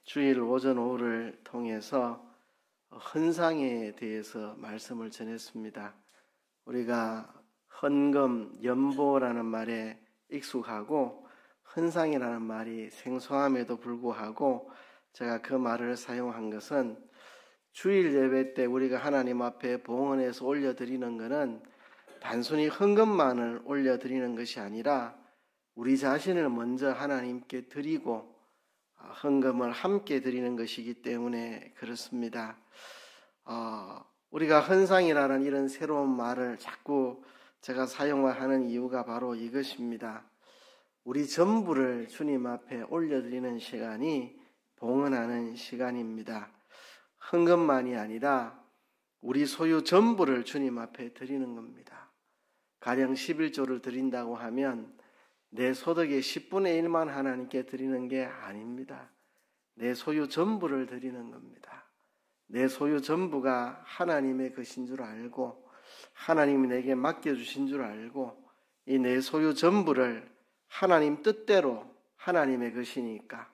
주일 오전 오후를 통해서 헌상에 대해서 말씀을 전했습니다. 우리가 헌금, 연보라는 말에 익숙하고 헌상이라는 말이 생소함에도 불구하고 제가 그 말을 사용한 것은 주일 예배 때 우리가 하나님 앞에 봉헌해서 올려드리는 것은 단순히 헌금만을 올려드리는 것이 아니라 우리 자신을 먼저 하나님께 드리고 헌금을 함께 드리는 것이기 때문에 그렇습니다. 우리가 헌상이라는 이런 새로운 말을 자꾸 제가 사용하는 이유가 바로 이것입니다. 우리 전부를 주님 앞에 올려드리는 시간이 봉헌하는 시간입니다. 헌금만이 아니라 우리 소유 전부를 주님 앞에 드리는 겁니다. 가령 11조를 드린다고 하면 내 소득의 10분의 1만 하나님께 드리는 게 아닙니다. 내 소유 전부를 드리는 겁니다. 내 소유 전부가 하나님의 것인 줄 알고 하나님이 내게 맡겨주신 줄 알고 이 내 소유 전부를 하나님 뜻대로 하나님의 것이니까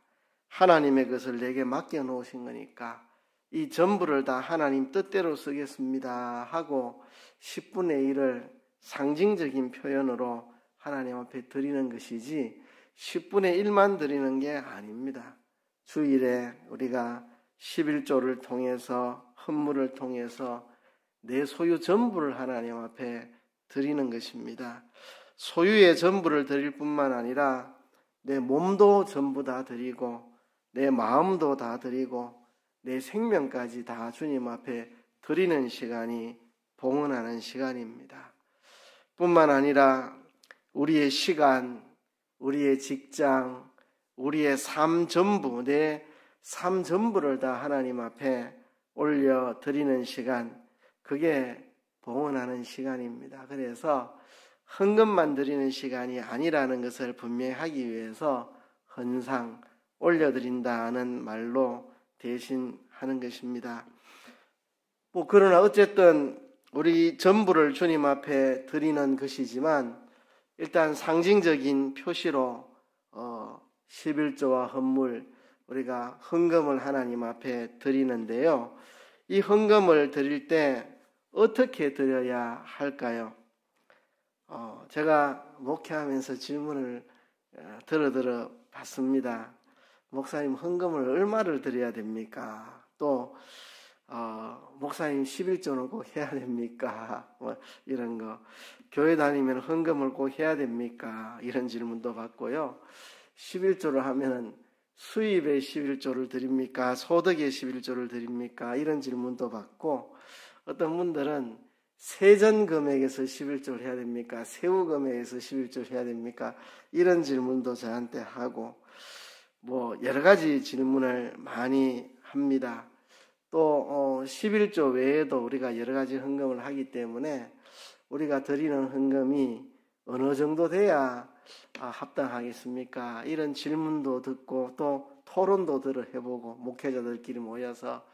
하나님의 것을 내게 맡겨놓으신 거니까 이 전부를 다 하나님 뜻대로 쓰겠습니다 하고 10분의 1을 상징적인 표현으로 하나님 앞에 드리는 것이지 10분의 1만 드리는 게 아닙니다. 주일에 우리가 11조를 통해서 헌물을 통해서 내 소유 전부를 하나님 앞에 드리는 것입니다. 소유의 전부를 드릴 뿐만 아니라 내 몸도 전부 다 드리고 내 마음도 다 드리고 내 생명까지 다 주님 앞에 드리는 시간이 봉헌하는 시간입니다. 뿐만 아니라 우리의 시간, 우리의 직장, 우리의 삶 전부, 내 삶 전부를 다 하나님 앞에 올려드리는 시간, 그게 봉헌하는 시간입니다. 그래서 헌금만 드리는 시간이 아니라는 것을 분명하기 위해서 헌상, 올려드린다는 말로 대신하는 것입니다. 그러나 어쨌든 우리 전부를 주님 앞에 드리는 것이지만 일단 상징적인 표시로 11조와 헌물, 우리가 헌금을 하나님 앞에 드리는데요. 이 헌금을 드릴 때 어떻게 드려야 할까요? 제가 목회하면서 질문을 들어 봤습니다. 목사님, 헌금을 얼마를 드려야 됩니까? 또 목사님 11조는 꼭 해야 됩니까? 이런 거. 교회 다니면 헌금을 꼭 해야 됩니까? 이런 질문도 받고요. 11조를 하면 수입의 11조를 드립니까? 소득의 11조를 드립니까? 이런 질문도 받고, 어떤 분들은 세전 금액에서 11조를 해야 됩니까? 세후 금액에서 11조를 해야 됩니까? 이런 질문도 저한테 하고, 여러 가지 질문을 많이 합니다. 또 11조 외에도 우리가 여러 가지 헌금을 하기 때문에 우리가 드리는 헌금이 어느 정도 돼야 합당하겠습니까? 이런 질문도 듣고 또 토론도 해보고 목회자들끼리 모여서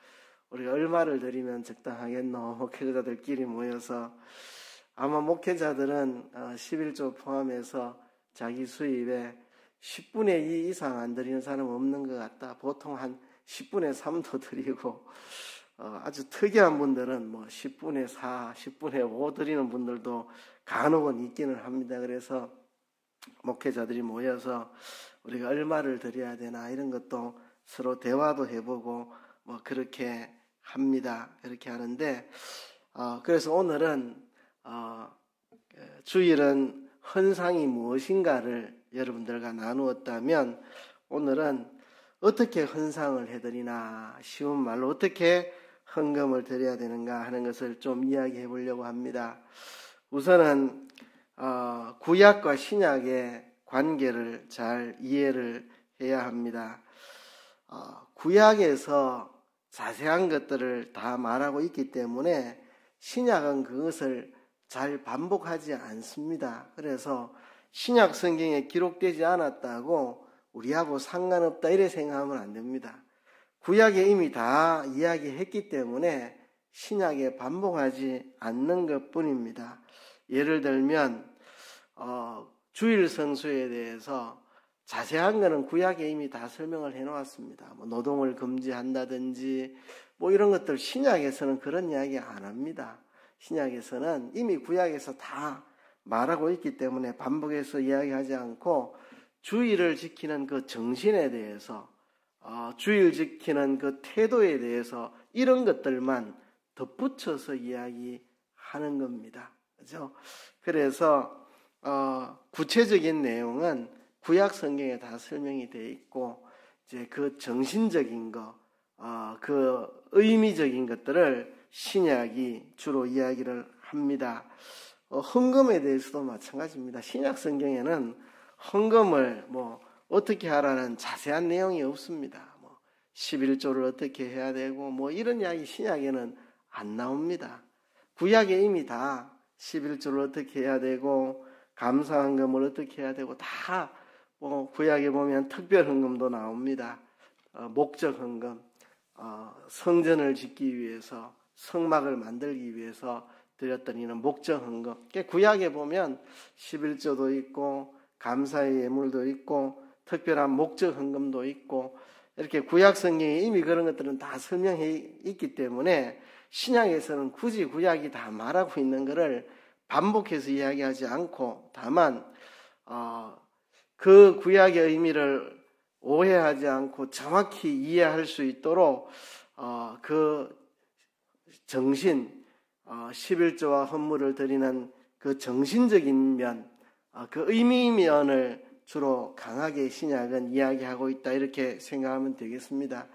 우리가 얼마를 드리면 적당하겠노? 목회자들끼리 모여서 아마 목회자들은 11조 포함해서 자기 수입에 10분의 2 이상 안 드리는 사람은 없는 것 같다. 보통 한 10분의 3도 드리고 아주 특이한 분들은 10분의 4, 10분의 5 드리는 분들도 간혹은 있기는 합니다. 그래서 목회자들이 모여서 우리가 얼마를 드려야 되나 이런 것도 서로 대화도 해보고 그렇게 합니다. 그렇게 하는데 그래서 오늘은 주일은 헌상이 무엇인가를 여러분들과 나누었다면 오늘은 어떻게 헌상을 해드리나, 쉬운 말로 어떻게 헌금을 드려야 되는가 하는 것을 좀 이야기해 보려고 합니다. 우선은 구약과 신약의 관계를 잘 이해를 해야 합니다. 구약에서 자세한 것들을 다 말하고 있기 때문에 신약은 그것을 잘 반복하지 않습니다. 그래서 신약 성경에 기록되지 않았다고 우리하고 상관없다 이래 생각하면 안 됩니다. 구약에 이미 다 이야기했기 때문에 신약에 반복하지 않는 것뿐입니다. 예를 들면 주일 성수에 대해서 자세한 거는 구약에 이미 다 설명을 해놓았습니다. 뭐 노동을 금지한다든지 뭐 이런 것들 신약에서는 그런 이야기 안 합니다. 신약에서는 이미 구약에서 다 말하고 있기 때문에 반복해서 이야기하지 않고 주의를 지키는 그 정신에 대해서 주의를 지키는 그 태도에 대해서 이런 것들만 덧붙여서 이야기하는 겁니다. 그렇죠? 그래서 구체적인 내용은 구약 성경에 다 설명이 되어 있고 이제 그 정신적인 거, 그 의미적인 것들을 신약이 주로 이야기를 합니다. 헌금에 대해서도 마찬가지입니다. 신약 성경에는 헌금을 뭐 어떻게 하라는 자세한 내용이 없습니다. 뭐 11조를 어떻게 해야 되고 뭐 이런 이야기 신약에는 안 나옵니다. 구약에 이미 다 11조를 어떻게 해야 되고 감사헌금을 어떻게 해야 되고 다 뭐 구약에 보면 특별헌금도 나옵니다. 목적헌금, 성전을 짓기 위해서 성막을 만들기 위해서 드렸던 이는 목적헌금. 구약에 보면 11조도 있고 감사의 예물도 있고 특별한 목적헌금도 있고 이렇게 구약 성경에 이미 그런 것들은 다 설명해 있기 때문에 신약에서는 굳이 구약이 다 말하고 있는 것을 반복해서 이야기하지 않고 다만 그 구약의 의미를 오해하지 않고 정확히 이해할 수 있도록 그 정신 11조와 헌물을 드리는 그 정신적인 면, 그 의미 면을 주로 강하게 신약은 이야기하고 있다 이렇게 생각하면 되겠습니다.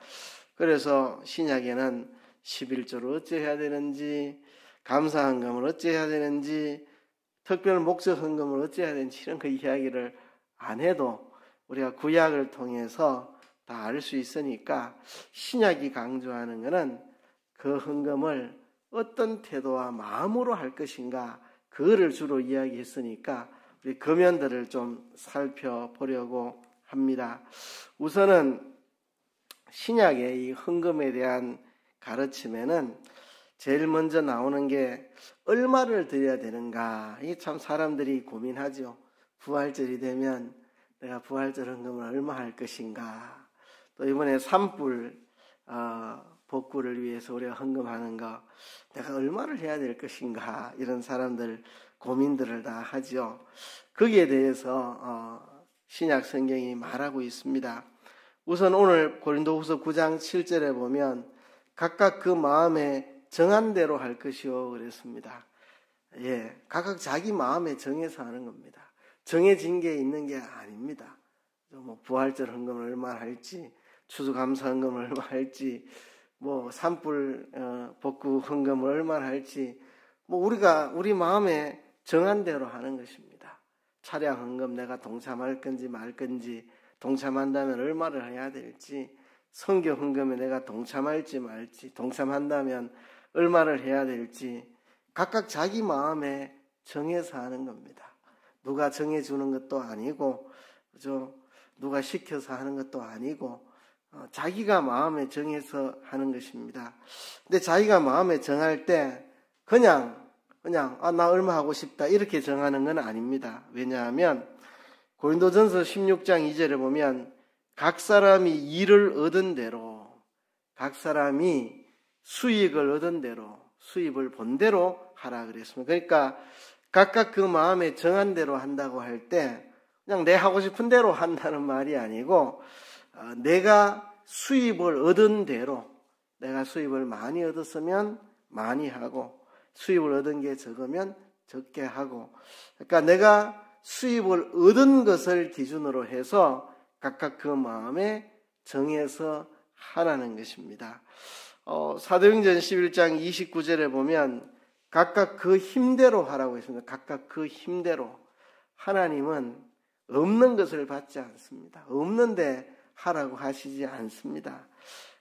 그래서 신약에는 11조를 어찌 해야 되는지 감사헌금을 어찌 해야 되는지 특별 목적 헌금을 어찌 해야 되는지 이런 그 이야기를 안 해도 우리가 구약을 통해서 다 알 수 있으니까 신약이 강조하는 것은 그 헌금을 어떤 태도와 마음으로 할 것인가 그거를 주로 이야기했으니까 우리 그 면들을 좀 살펴보려고 합니다. 우선은 신약의 이 헌금에 대한 가르침에는 제일 먼저 나오는 게 얼마를 드려야 되는가. 이게 참 사람들이 고민하죠. 부활절이 되면 내가 부활절 헌금을 얼마 할 것인가. 또 이번에 산불 복구를 위해서 우리가 헌금하는 거 내가 얼마를 해야 될 것인가. 이런 사람들 고민들을 다 하죠. 거기에 대해서 신약 성경이 말하고 있습니다. 우선 오늘 고린도후서 9장 7절에 보면 각각 그 마음에 정한 대로 할 것이요 그랬습니다. 예, 각각 자기 마음에 정해서 하는 겁니다. 정해진 게 있는 게 아닙니다. 뭐 부활절 헌금을 얼마 할지, 추수감사 헌금을 얼마 할지, 뭐 산불 복구 헌금을 얼마 할지, 뭐 우리 마음에 정한 대로 하는 것입니다. 차량 헌금 내가 동참할 건지 말 건지, 동참한다면 얼마를 해야 될지, 선교 헌금에 내가 동참할지 말지, 동참한다면 얼마를 해야 될지 각각 자기 마음에 정해서 하는 겁니다. 누가 정해주는 것도 아니고 누가 시켜서 하는 것도 아니고 자기가 마음에 정해서 하는 것입니다. 근데 자기가 마음에 정할 때 그냥 나 얼마 하고 싶다 이렇게 정하는 건 아닙니다. 왜냐하면 고린도전서 16장 2절에 보면 각 사람이 일을 얻은 대로 각 사람이 수익을 얻은 대로 수입을 본 대로 하라 그랬습니다. 그러니까 각각 그 마음에 정한 대로 한다고 할 때 그냥 내 하고 싶은 대로 한다는 말이 아니고 내가 수입을 얻은 대로 내가 수입을 많이 얻었으면 많이 하고 수입을 얻은 게 적으면 적게 하고 그러니까 내가 수입을 얻은 것을 기준으로 해서 각각 그 마음에 정해서 하라는 것입니다. 사도행전 11장 29절에 보면 각각 그 힘대로 하라고 했습니다. 각각 그 힘대로. 하나님은 없는 것을 받지 않습니다. 없는데 하라고 하시지 않습니다.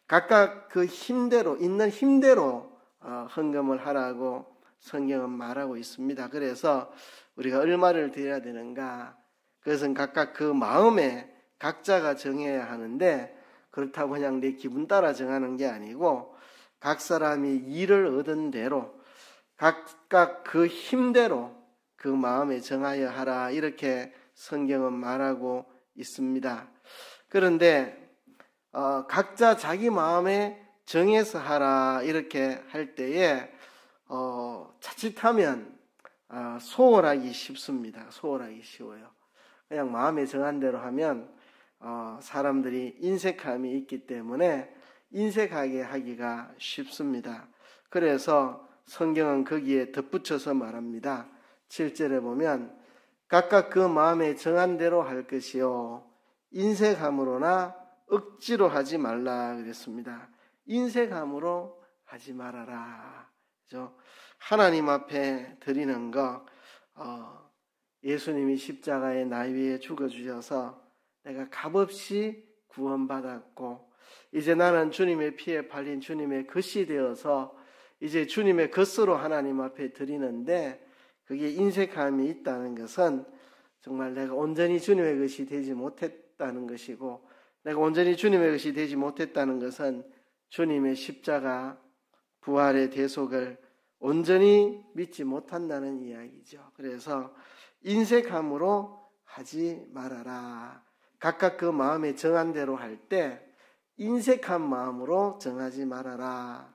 각각 그 힘대로 있는 힘대로 헌금을 하라고 성경은 말하고 있습니다. 그래서 우리가 얼마를 드려야 되는가? 그것은 각각 그 마음에 각자가 정해야 하는데 그렇다고 그냥 내 기분 따라 정하는 게 아니고 각 사람이 일을 얻은 대로 각각 그 힘대로 그 마음에 정하여 하라 이렇게 성경은 말하고 있습니다. 그런데 각자 자기 마음에 정해서 하라 이렇게 할 때에 자칫하면 소홀하기 쉽습니다. 소홀하기 쉬워요. 그냥 마음에 정한 대로 하면 사람들이 인색함이 있기 때문에 인색하게 하기가 쉽습니다. 그래서 성경은 거기에 덧붙여서 말합니다. 7절에 보면 각각 그 마음에 정한 대로 할 것이요 인색함으로나 억지로 하지 말라 그랬습니다. 인색함으로 하지 말아라. 그죠? 하나님 앞에 드리는 거 예수님이 십자가에 나 위에 죽어주셔서 내가 값없이 구원받았고 이제 나는 주님의 피에 팔린 주님의 것이 되어서 이제 주님의 것으로 하나님 앞에 드리는데 그게 인색함이 있다는 것은 정말 내가 온전히 주님의 것이 되지 못했다는 것이고 내가 온전히 주님의 것이 되지 못했다는 것은 주님의 십자가 부활의 대속을 온전히 믿지 못한다는 이야기죠. 그래서 인색함으로 하지 말아라. 각각 그 마음에 정한 대로 할 때 인색한 마음으로 정하지 말아라.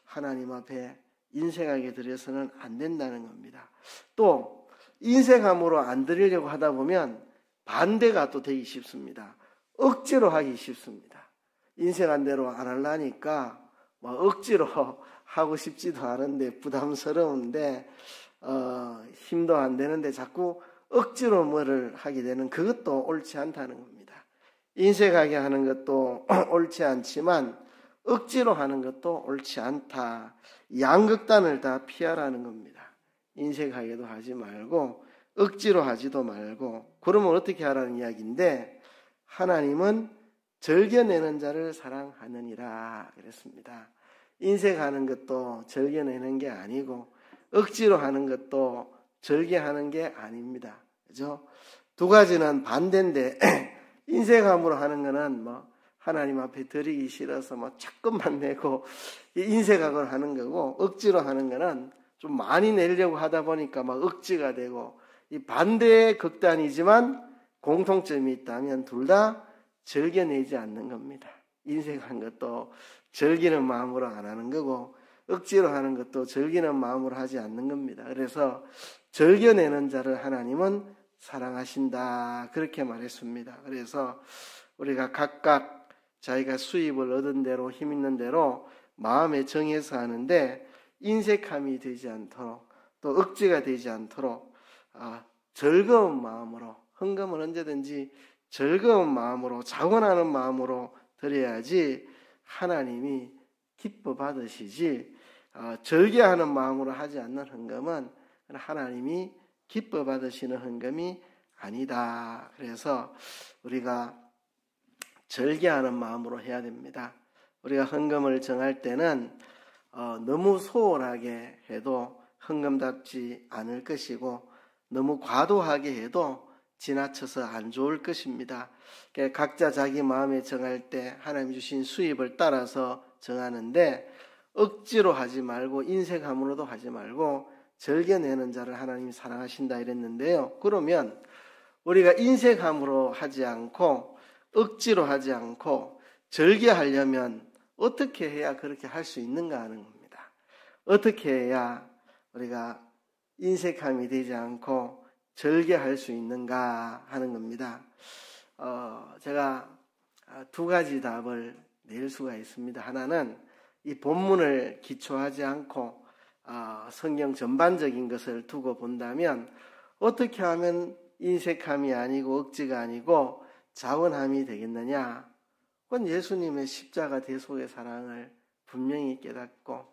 하나님 앞에 인색하게 드려서는 안 된다는 겁니다. 또 인색함으로 안 드리려고 하다 보면 반대가 또 되기 쉽습니다. 억지로 하기 쉽습니다. 인색한 대로 안 하려니까 억지로 하고 싶지도 않은데 부담스러운데 힘도 안 되는데 자꾸 억지로 뭐를 하게 되는 그것도 옳지 않다는 겁니다. 인색하게 하는 것도 옳지 않지만 억지로 하는 것도 옳지 않다. 양극단을 다 피하라는 겁니다. 인색하게도 하지 말고 억지로 하지도 말고 그러면 어떻게 하라는 이야기인데 하나님은 즐겨내는 자를 사랑하느니라 그랬습니다. 인색하는 것도 즐겨내는 게 아니고 억지로 하는 것도 즐겨하는 게 아닙니다. 그죠? 두 가지는 반대인데 인색함으로 하는 거는 하나님 앞에 드리기 싫어서 조금만 내고 인색하고 하는 거고 억지로 하는 거는 좀 많이 내려고 하다 보니까 억지가 되고 이 반대의 극단이지만 공통점이 있다면 둘 다 즐겨내지 않는 겁니다. 인색한 것도 즐기는 마음으로 안 하는 거고 억지로 하는 것도 즐기는 마음으로 하지 않는 겁니다. 그래서 즐겨내는 자를 하나님은 사랑하신다 그렇게 말했습니다. 그래서 우리가 각각 자기가 수입을 얻은 대로 힘 있는 대로 마음에 정해서 하는데 인색함이 되지 않도록 또 억지가 되지 않도록 즐거운 마음으로 헌금은 언제든지 즐거운 마음으로 자원하는 마음으로 드려야지 하나님이 기뻐 받으시지 절개하는 마음으로 하지 않는 헌금은 하나님이 기뻐 받으시는 헌금이 아니다. 그래서 우리가 절개하는 마음으로 해야 됩니다. 우리가 헌금을 정할 때는 너무 소홀하게 해도 헌금답지 않을 것이고 너무 과도하게 해도 지나쳐서 안 좋을 것입니다. 각자 자기 마음에 정할 때 하나님 주신 수입을 따라서 정하는데 억지로 하지 말고 인색함으로도 하지 말고 즐겨내는 자를 하나님이 사랑하신다 이랬는데요. 그러면 우리가 인색함으로 하지 않고 억지로 하지 않고 즐겨하려면 어떻게 해야 그렇게 할 수 있는가 하는 겁니다. 어떻게 해야 우리가 인색함이 되지 않고 즐겨할 수 있는가 하는 겁니다. 제가 두 가지 답을 낼 수가 있습니다. 하나는 이 본문을 기초하지 않고 성경 전반적인 것을 두고 본다면 어떻게 하면 인색함이 아니고 억지가 아니고 자원함이 되겠느냐? 그건 예수님의 십자가 대속의 사랑을 분명히 깨닫고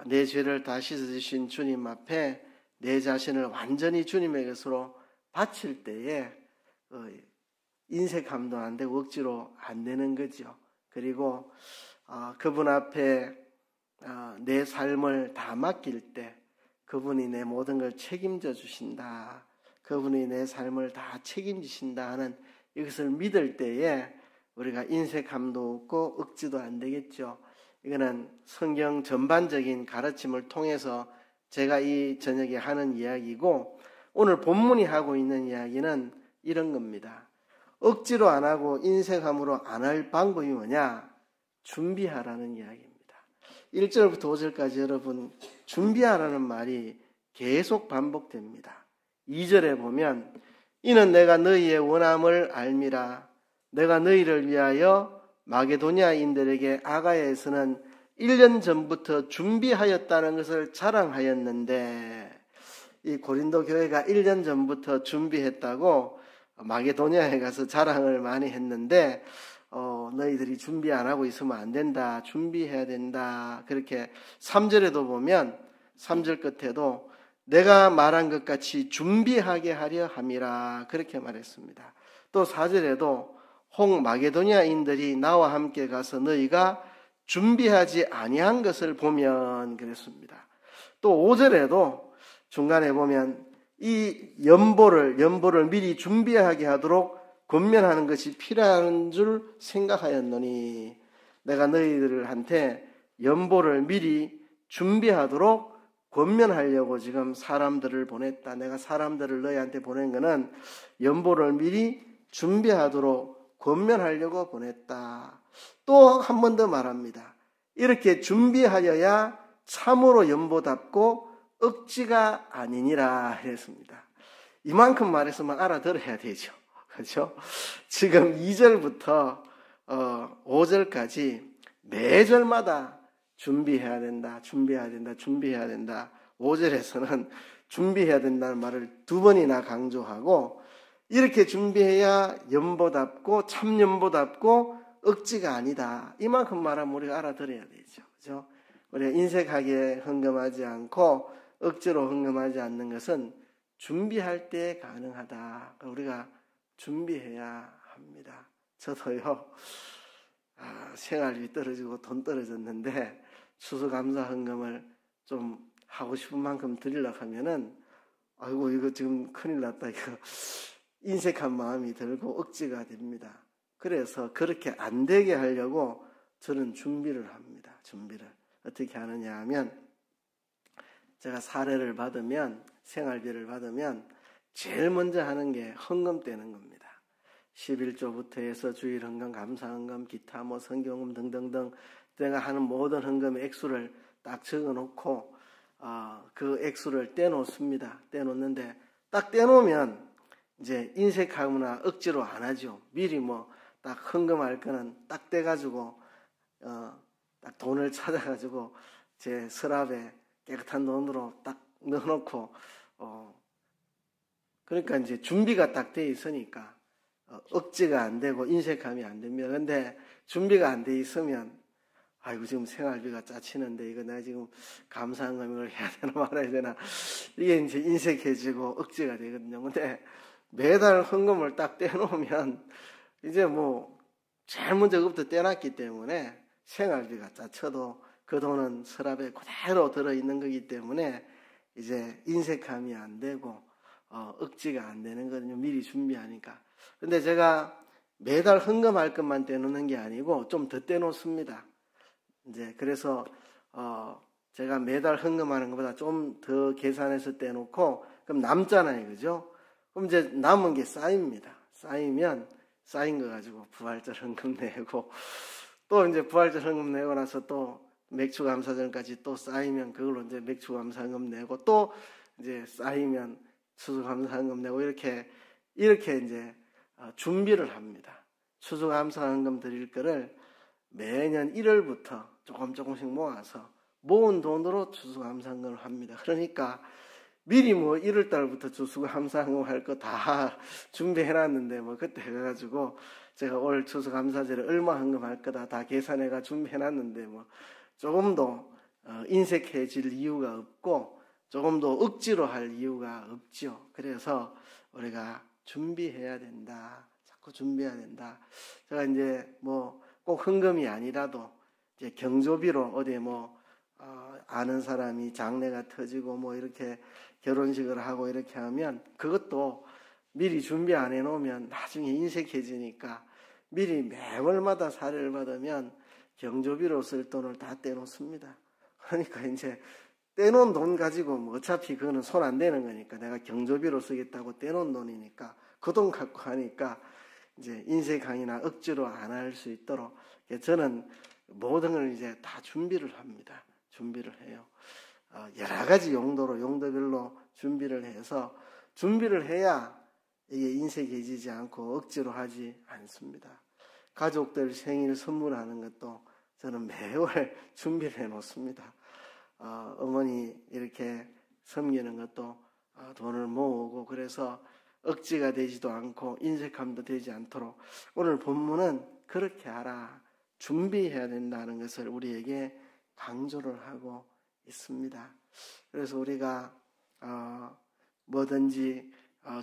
내 죄를 다 씻어주신 주님 앞에 내 자신을 완전히 주님의 것으로 바칠 때에 인색함도 안 되고 억지로 안 되는 거죠. 그리고 그분 앞에 내 삶을 다 맡길 때 그분이 내 모든 걸 책임져 주신다. 그분이 내 삶을 다 책임지신다 하는 이것을 믿을 때에 우리가 인색함도 없고 억지도 안 되겠죠. 이거는 성경 전반적인 가르침을 통해서 제가 이 저녁에 하는 이야기고 오늘 본문이 하고 있는 이야기는 이런 겁니다. 억지로 안 하고 인색함으로 안 할 방법이 뭐냐? 준비하라는 이야기입니다. 1절부터 5절까지 여러분 준비하라는 말이 계속 반복됩니다. 2절에 보면 이는 내가 너희의 원함을 알미라. 내가 너희를 위하여 마게도냐인들에게 아가야에서는 1년 전부터 준비하였다는 것을 자랑하였는데, 이 고린도 교회가 1년 전부터 준비했다고 마게도냐에 가서 자랑을 많이 했는데, 너희들이 준비 안 하고 있으면 안 된다. 준비해야 된다. 그렇게 3절에도 보면 3절 끝에도 내가 말한 것 같이 준비하게 하려 함이라. 그렇게 말했습니다. 또 4절에도 혹 마게도냐인들이 나와 함께 가서 너희가 준비하지 아니한 것을 보면 그랬습니다. 또 5절에도 중간에 보면 이 연보를 미리 준비하게 하도록 권면하는 것이 필요한 줄 생각하였노니 내가 너희들한테 연보를 미리 준비하도록 권면하려고 지금 사람들을 보냈다. 내가 사람들을 너희한테 보낸 것은 연보를 미리 준비하도록 권면하려고 보냈다. 또 한 번 더 말합니다. 이렇게 준비하여야 참으로 연보답고 억지가 아니니라 했습니다. 이만큼 말했으면 알아들어야 되죠. 그렇죠? 지금 2절부터 5절까지 매절마다 준비해야 된다, 준비해야 된다, 준비해야 된다. 5절에서는 준비해야 된다는 말을 2번이나 강조하고 이렇게 준비해야 연보답고 참연보답고 억지가 아니다. 이만큼 말하면 우리가 알아들어야 되죠. 그렇죠? 우리가 인색하게 헌금하지 않고 억지로 헌금하지 않는 것은 준비할 때 가능하다. 우리가 준비해야 합니다. 저도요, 생활비 떨어지고 돈 떨어졌는데 추수감사 헌금을 좀 하고 싶은 만큼 드리려고 하면은 아이고 이거 지금 큰일 났다. 이거 인색한 마음이 들고 억지가 됩니다. 그래서 그렇게 안 되게 하려고 저는 준비를 합니다. 준비를 어떻게 하느냐 하면 제가 사례를 받으면 생활비를 받으면 제일 먼저 하는 게 헌금 떼는 겁니다. 11조부터 해서 주일 헌금, 감사 헌금, 기타 성경헌금 등등등 내가 하는 모든 헌금의 액수를 딱 적어놓고 그 액수를 떼놓습니다. 떼놓는데 딱 떼놓으면 이제 인색하거나 억지로 안 하죠. 미리 딱 헌금할 거는 딱 떼가지고 딱 돈을 찾아가지고 제 서랍에 깨끗한 돈으로 딱 넣어놓고 그러니까 이제 준비가 딱 돼 있으니까 억지가 안 되고 인색함이 안 됩니다. 근데 준비가 안 돼 있으면 아이고 지금 생활비가 짜치는데 이거 내가 지금 감사헌금을 해야 되나 말아야 되나 이게 이제 인색해지고 억지가 되거든요. 근데 매달 헌금을 딱 떼놓으면 이제 제일 먼저 그부터 떼놨기 때문에 생활비가 짜쳐도 그 돈은 서랍에 그대로 들어있는 거기 때문에 이제 인색함이 안 되고 억지가 안 되는 거거든요. 미리 준비하니까. 근데 제가 매달 헌금할 것만 떼놓는 게 아니고 좀 더 떼놓습니다. 이제 그래서 제가 매달 헌금하는 것보다 좀 더 계산해서 떼놓고 그럼 남잖아요, 그죠? 그럼 이제 남은 게 쌓입니다. 쌓이면 쌓인 거 가지고 부활절 헌금 내고 또 이제 부활절 헌금 내고 나서 또 맥주감사절까지 또 쌓이면 그걸로 이제 맥주감사 헌금 내고 또 이제 쌓이면 추수감사 헌금 내고 이렇게 이제 준비를 합니다. 추수감사 헌금 드릴 거를 매년 1월부터 조금씩 모아서 모은 돈으로 추수감사 헌금을 합니다. 그러니까 미리 1월 달부터 추수감사 헌금 할 거 다 준비해놨는데 그때 해가지고 제가 올 추수감사절에 얼마 헌금할 거다 다 계산해가 준비해놨는데 조금도 인색해질 이유가 없고 조금도 억지로 할 이유가 없죠. 그래서 우리가 준비해야 된다. 자꾸 준비해야 된다. 제가 이제 꼭 헌금이 아니라도 이제 경조비로 어디 아는 사람이 장례가 터지고 이렇게 결혼식을 하고 이렇게 하면 그것도 미리 준비 안 해놓으면 나중에 인색해지니까 미리 매월마다 사례를 받으면 경조비로 쓸 돈을 다 떼놓습니다. 그러니까 이제 떼놓은 돈 가지고 어차피 그거는 손 안 대는 거니까 내가 경조비로 쓰겠다고 떼놓은 돈이니까 그 돈 갖고 하니까 이제 인색하기나 억지로 안 할 수 있도록 저는 모든 걸 이제 다 준비를 합니다. 준비를 해요. 여러 가지 용도로 용도별로 준비를 해서 준비를 해야 이게 인색해지지 않고 억지로 하지 않습니다. 가족들 생일 선물하는 것도 저는 매월 준비를 해 놓습니다. 어머니 이렇게 섬기는 것도 돈을 모으고 그래서 억지가 되지도 않고 인색함도 되지 않도록 오늘 본문은 그렇게 하라, 준비해야 된다는 것을 우리에게 강조를 하고 있습니다. 그래서 우리가 뭐든지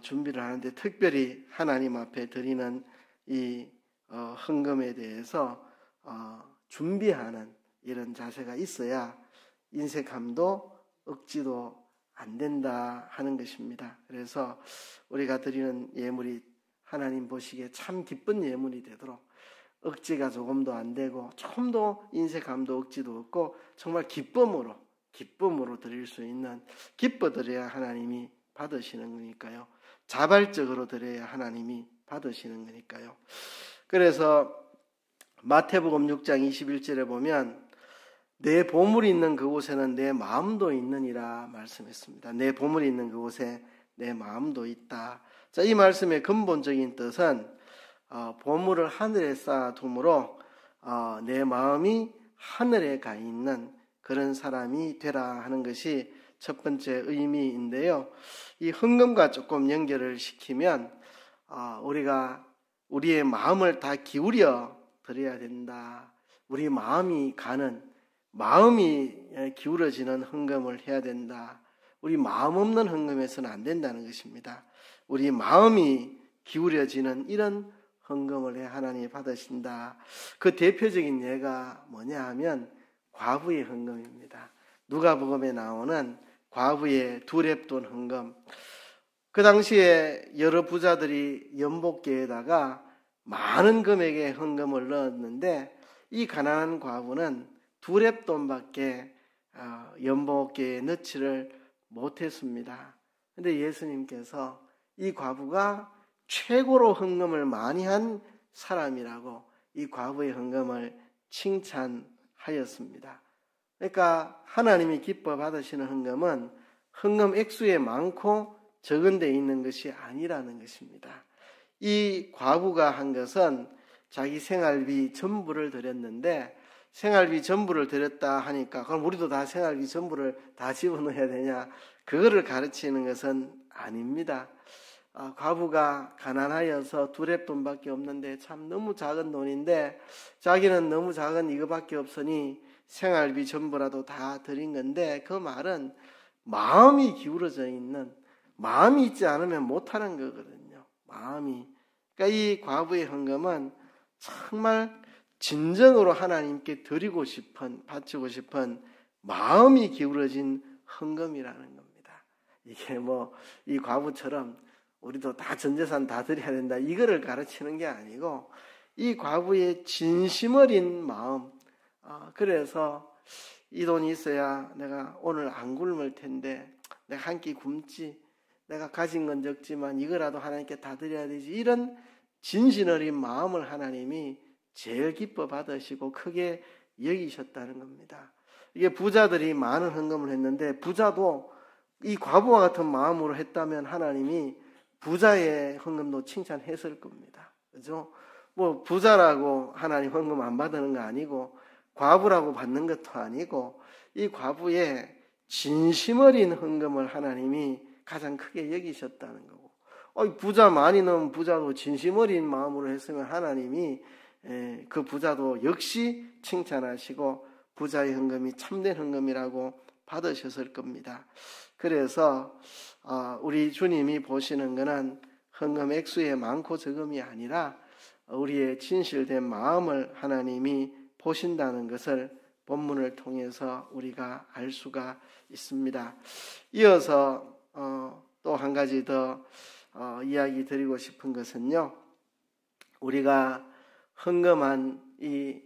준비를 하는데 특별히 하나님 앞에 드리는 이 헌금에 대해서 준비하는 이런 자세가 있어야 인색함도 억지도 안 된다 하는 것입니다. 그래서 우리가 드리는 예물이 하나님 보시기에 참 기쁜 예물이 되도록 억지가 조금도 안 되고 조금도 인색함도 억지도 없고 정말 기쁨으로 드릴 수 있는, 기뻐 드려야 하나님이 받으시는 거니까요. 자발적으로 드려야 하나님이 받으시는 거니까요. 그래서 마태복음 6장 21절에 보면 내 보물이 있는 그곳에는 내 마음도 있느니라 말씀했습니다. 내 보물이 있는 그곳에 내 마음도 있다. 자, 이 말씀의 근본적인 뜻은 보물을 하늘에 쌓아둠으로 내 마음이 하늘에 가 있는 그런 사람이 되라 하는 것이 첫 번째 의미인데요. 이 헌금과 조금 연결을 시키면 우리가 우리의 마음을 다 기울여 드려야 된다. 우리 마음이 기울어지는 헌금을 해야 된다. 우리 마음 없는 헌금에서는 안 된다는 것입니다. 우리 마음이 기울여지는 이런 헌금을 해 하나님이 받으신다. 그 대표적인 예가 뭐냐 하면 과부의 헌금입니다. 누가복음에 나오는 과부의 두렙돈 헌금. 그 당시에 여러 부자들이 연복계에다가 많은 금액의 헌금을 넣었는데 이 가난한 과부는 두렙돈밖에 연복계에 넣지를 못했습니다. 그런데 예수님께서 이 과부가 최고로 헌금을 많이 한 사람이라고 이 과부의 헌금을 칭찬하였습니다. 그러니까 하나님이 기뻐 받으시는 헌금은 헌금 액수에 많고 적은 데 있는 것이 아니라는 것입니다. 이 과부가 한 것은 자기 생활비 전부를 드렸는데 생활비 전부를 드렸다 하니까 그럼 우리도 다 생활비 전부를 다 집어넣어야 되냐? 그거를 가르치는 것은 아닙니다. 과부가 가난하여서 두렙돈밖에 없는데 참 너무 작은 돈인데 자기는 너무 작은 이거밖에 없으니 생활비 전부라도 다 드린 건데 그 말은 마음이 기울어져 있는, 마음이 있지 않으면 못하는 거거든요. 마음이. 그러니까 이 과부의 헌금은 정말 진정으로 하나님께 드리고 싶은, 바치고 싶은 마음이 기울어진 헌금이라는 겁니다. 이게 이 과부처럼 우리도 다 전재산 다 드려야 된다 이거를 가르치는 게 아니고 이 과부의 진심 어린 마음, 그래서 이 돈이 있어야 내가 오늘 안 굶을 텐데 내가 한 끼 굶지, 내가 가진 건 적지만 이거라도 하나님께 다 드려야 되지, 이런 진심 어린 마음을 하나님이 제일 기뻐 받으시고 크게 여기셨다는 겁니다. 이게 부자들이 많은 헌금을 했는데 부자도 이 과부와 같은 마음으로 했다면 하나님이 부자의 헌금도 칭찬했을 겁니다. 그죠? 부자라고 하나님 헌금 안 받는 거 아니고 과부라고 받는 것도 아니고 이 과부의 진심 어린 헌금을 하나님이 가장 크게 여기셨다는 거고, 부자 많이 넣은 부자도 진심 어린 마음으로 했으면 하나님이 그 부자도 역시 칭찬하시고 부자의 헌금이 참된 헌금이라고 받으셨을 겁니다. 그래서 우리 주님이 보시는 것은 헌금 액수의 많고 적음이 아니라 우리의 진실된 마음을 하나님이 보신다는 것을 본문을 통해서 우리가 알 수가 있습니다. 이어서 또 한 가지 더 이야기 드리고 싶은 것은요, 우리가 헌금한 이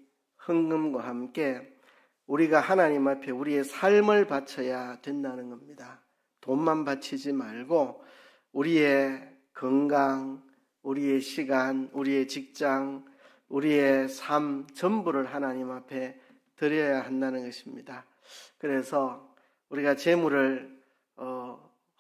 헌금과 함께 우리가 하나님 앞에 우리의 삶을 바쳐야 된다는 겁니다. 돈만 바치지 말고 우리의 건강, 우리의 시간, 우리의 직장, 우리의 삶 전부를 하나님 앞에 드려야 한다는 것입니다. 그래서 우리가 재물을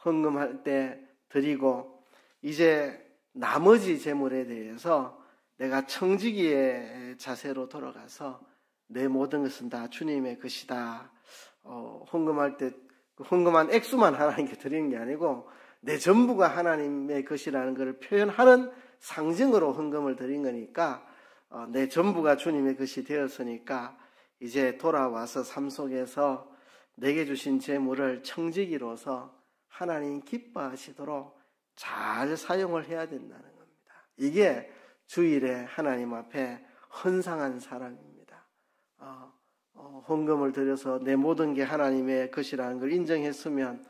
헌금할 때 드리고 이제 나머지 재물에 대해서 내가 청지기의 자세로 돌아가서 내 모든 것은 다 주님의 것이다. 헌금할 때 헌금한 액수만 하나님께 드리는 게 아니고 내 전부가 하나님의 것이라는 것을 표현하는 상징으로 헌금을 드린 거니까 내 전부가 주님의 것이 되었으니까 이제 돌아와서 삶 속에서 내게 주신 재물을 청지기로서 하나님 기뻐하시도록 잘 사용을 해야 된다는 겁니다. 이게 주일에 하나님 앞에 헌상한 사람입니다. 헌금을 드려서 내 모든 게 하나님의 것이라는 걸 인정했으면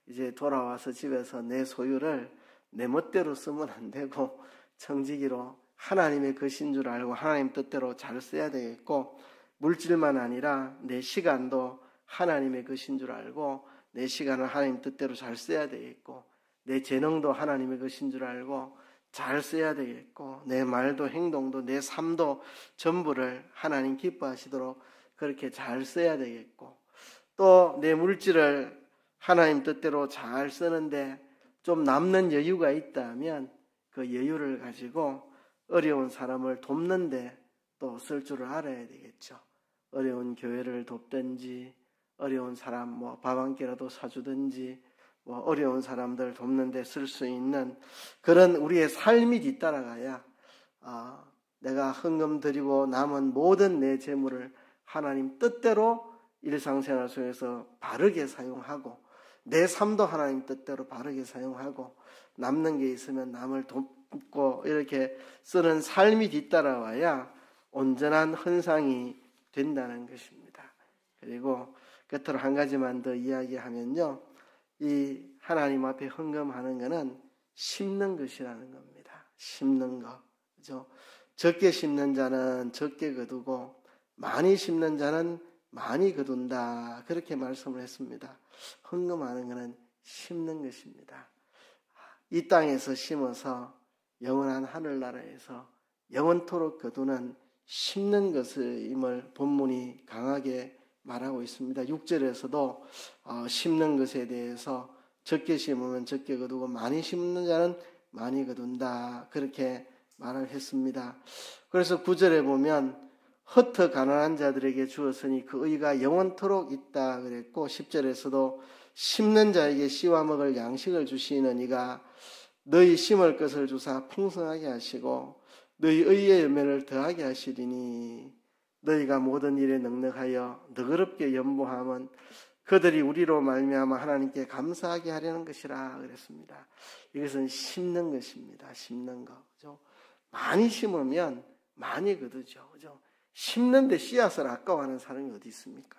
이제 돌아와서 집에서 내 소유를 내 멋대로 쓰면 안 되고 청지기로 하나님의 것인 줄 알고 하나님 뜻대로 잘 써야 되겠고, 물질만 아니라 내 시간도 하나님의 것인 줄 알고 내 시간을 하나님 뜻대로 잘 써야 되겠고, 내 재능도 하나님의 것인 줄 알고 잘 써야 되겠고, 내 말도 행동도 내 삶도 전부를 하나님 기뻐하시도록 그렇게 잘 써야 되겠고, 또 내 물질을 하나님 뜻대로 잘 쓰는데 좀 남는 여유가 있다면 그 여유를 가지고 어려운 사람을 돕는데 또 쓸 줄을 알아야 되겠죠. 어려운 교회를 돕든지, 어려운 사람 밥 한 끼라도 사주든지, 어려운 사람들 돕는 데 쓸 수 있는 그런 우리의 삶이 뒤따라가야 내가 헌금 드리고 남은 모든 내 재물을 하나님 뜻대로 일상생활 속에서 바르게 사용하고 내 삶도 하나님 뜻대로 바르게 사용하고 남는 게 있으면 남을 돕고 이렇게 쓰는 삶이 뒤따라와야 온전한 헌상이 된다는 것입니다. 그리고 끝으로 한 가지만 더 이야기하면요, 이 하나님 앞에 헌금하는 것은 심는 것이라는 겁니다. 심는 것, 그죠? 적게 심는 자는 적게 거두고 많이 심는 자는 많이 거둔다, 그렇게 말씀을 했습니다. 헌금하는 것은 심는 것입니다. 이 땅에서 심어서 영원한 하늘나라에서 영원토록 거두는 심는 것임을 본문이 강하게 말하고 있습니다. 6절에서도 심는 것에 대해서 적게 심으면 적게 거두고 많이 심는 자는 많이 거둔다, 그렇게 말을 했습니다. 그래서 9절에 보면 흩어 가난한 자들에게 주었으니 그 의가 영원토록 있다 그랬고, 10절에서도 심는 자에게 씨와 먹을 양식을 주시는 이가 너희 심을 것을 주사 풍성하게 하시고 너희 의의 열매를 더하게 하시리니 너희가 모든 일에 넉넉하여 너그럽게 연보함은 그들이 우리로 말미암아 하나님께 감사하게 하려는 것이라 그랬습니다. 이것은 심는 것입니다. 심는 것. 그죠? 많이 심으면 많이 거두죠. 그죠? 심는데 씨앗을 아까워하는 사람이 어디 있습니까?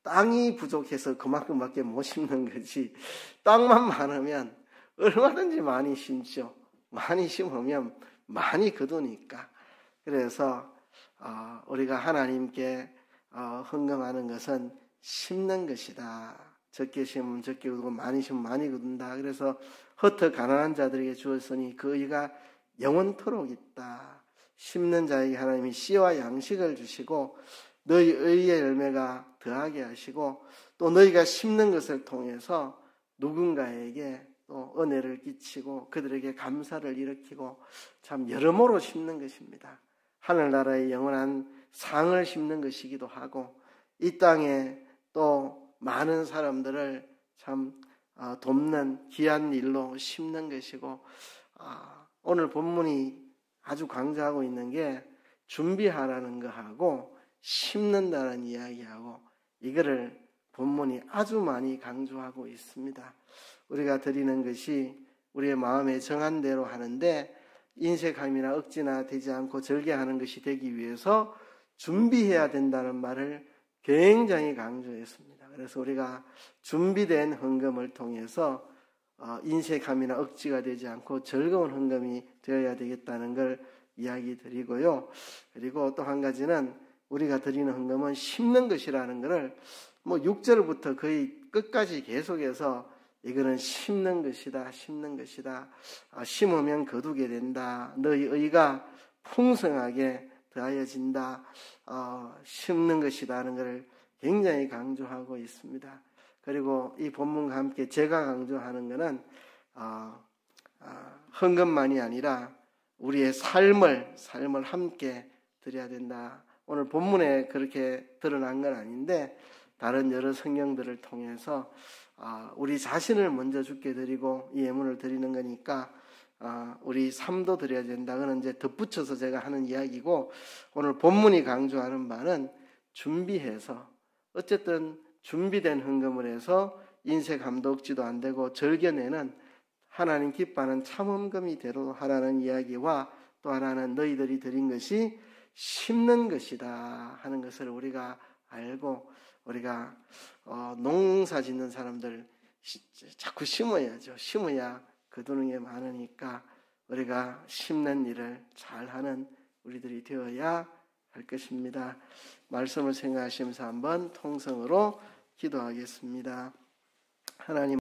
땅이 부족해서 그만큼밖에 못 심는 거지, 땅만 많으면 얼마든지 많이 심죠. 많이 심으면 많이 거두니까. 그래서 우리가 하나님께 헌금하는 것은 심는 것이다. 적게 심으면 적게 거두고 많이 심으면 많이 거둔다. 그래서 흩어 가난한 자들에게 주었으니 그 의가 영원토록 있다. 심는 자에게 하나님이 씨와 양식을 주시고 너희 의의 열매가 더하게 하시고 또 너희가 심는 것을 통해서 누군가에게 또 은혜를 끼치고 그들에게 감사를 일으키고 참 여러모로 심는 것입니다. 하늘나라의 영원한 상을 심는 것이기도 하고 이 땅에 또 많은 사람들을 참 돕는 귀한 일로 심는 것이고, 오늘 본문이 아주 강조하고 있는 게 준비하라는 거하고 심는다는 이야기하고, 이거를 본문이 아주 많이 강조하고 있습니다. 우리가 드리는 것이 우리의 마음에 정한 대로 하는데 인색함이나 억지나 되지 않고 절개하는 것이 되기 위해서 준비해야 된다는 말을 굉장히 강조했습니다. 그래서 우리가 준비된 헌금을 통해서 인색함이나 억지가 되지 않고 즐거운 헌금이 되어야 되겠다는 걸 이야기 드리고요. 그리고 또 한 가지는 우리가 드리는 헌금은 심는 것이라는 것을 6절부터 거의 끝까지 계속해서 이거는 심는 것이다. 심는 것이다. 심으면 거두게 된다. 너희 의가 풍성하게 더하여진다. 심는 것이다 하는 것을 굉장히 강조하고 있습니다. 그리고 이 본문과 함께 제가 강조하는 것은 헌금만이 아니라 우리의 삶을 함께 드려야 된다. 오늘 본문에 그렇게 드러난 건 아닌데 다른 여러 성경들을 통해서 우리 자신을 먼저 주께 드리고 이 예물을 드리는 거니까 우리 삶도 드려야 된다. 그건 이제 덧붙여서 제가 하는 이야기고, 오늘 본문이 강조하는 바는 준비해서, 어쨌든 준비된 헌금을 해서 인색함도 억지도 안 되고 절겨내는 하나님 기뻐하는 참헌금이 되도록 하라는 이야기와, 또 하나는 너희들이 드린 것이 심는 것이다 하는 것을 우리가 알고, 우리가 농사 짓는 사람들 자꾸 심어야죠. 심어야 거두는 게 많으니까 우리가 심는 일을 잘하는 우리들이 되어야 할 것입니다. 말씀을 생각하시면서 한번 통성으로 기도하겠습니다. 하나님